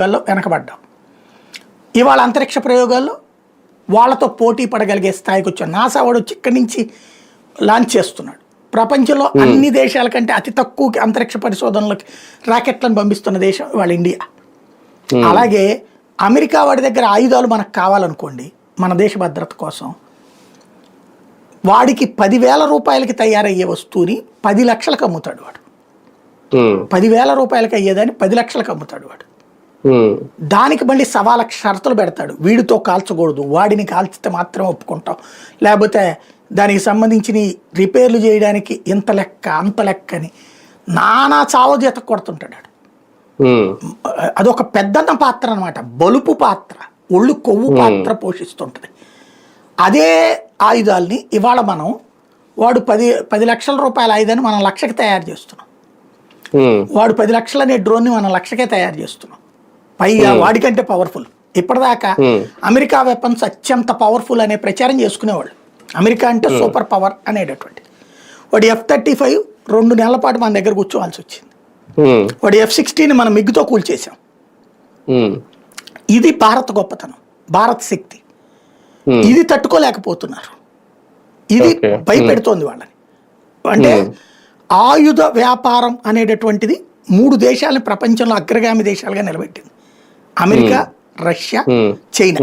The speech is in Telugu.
వెనకబడ్డాం. ఇవాళ అంతరిక్ష ప్రయోగాల్లో వాళ్ళతో పోటీ పడగలిగే స్థాయికి వచ్చాం. నాసా వాడు వచ్చి ఇక్కడి నుంచి లాంచ్ చేస్తున్నాడు. ప్రపంచంలో అన్ని దేశాల కంటే అతి తక్కువకి అంతరిక్ష పరిశోధనలకి రాకెట్లను పంపిస్తున్న దేశం వాళ్ళ ఇండియా. అలాగే అమెరికా వాడి దగ్గర ఆయుధాలు మనకు కావాలనుకోండి, మన దేశ భద్రత కోసం, వాడికి 10,000 రూపాయలకి తయారయ్యే వస్తువుని 10 లక్షలకు అమ్ముతాడు వాడు. 10,000 రూపాయలకి అయ్యేదాన్ని 10 లక్షలకు అమ్ముతాడు వాడు. దానికి మళ్ళీ 1,000,000 షరతులు పెడతాడు. వీడితో కాల్చకూడదు, వాడిని కాల్చితే మాత్రం ఒప్పుకుంటాం, లేకపోతే దానికి సంబంధించిన రిపేర్లు చేయడానికి ఇంత లెక్క అంత లెక్క అని నానా చావ చేత కొడుతుంటాడు. అదొక పెద్దన్న పాత్ర అనమాట, బలుపు పాత్ర, ఒళ్ళు కొవ్వు పాత్ర పోషిస్తుంటుంది. అదే ఆయుధాలని ఇవాళ మనం వాడు 10 లక్షల రూపాయల ఆయుధాన్ని మనం 1,00,000కి తయారు చేస్తున్నాం. వాడు 10 లక్షలు అనే డ్రోన్ని మనం 1,00,000కే తయారు చేస్తున్నాం. పైగా వాడికంటే పవర్ఫుల్. ఇప్పటిదాకా అమెరికా వెపన్స్ అత్యంత పవర్ఫుల్ అనే ప్రచారం చేసుకునేవాళ్ళు. అమెరికా అంటే సూపర్ పవర్ అనేటటువంటిది. వాడు F-35 2 నెలల పాటు మన దగ్గర కూర్చోవాల్సి వచ్చింది. వాడు F-16 మనం మిగ్గుతో కూల్చేసాం. ఇది భారత్ గొప్పతనం, భారత్ శక్తి. ఇది తట్టుకోలేకపోతున్నారు. ఇది భయపెడుతోంది వాళ్ళని. అంటే ఆయుధ వ్యాపారం అనేటటువంటిది 3 దేశాలని ప్రపంచంలో అగ్రగామి దేశాలుగా నిలబెట్టింది: అమెరికా, రష్యా, చైనా.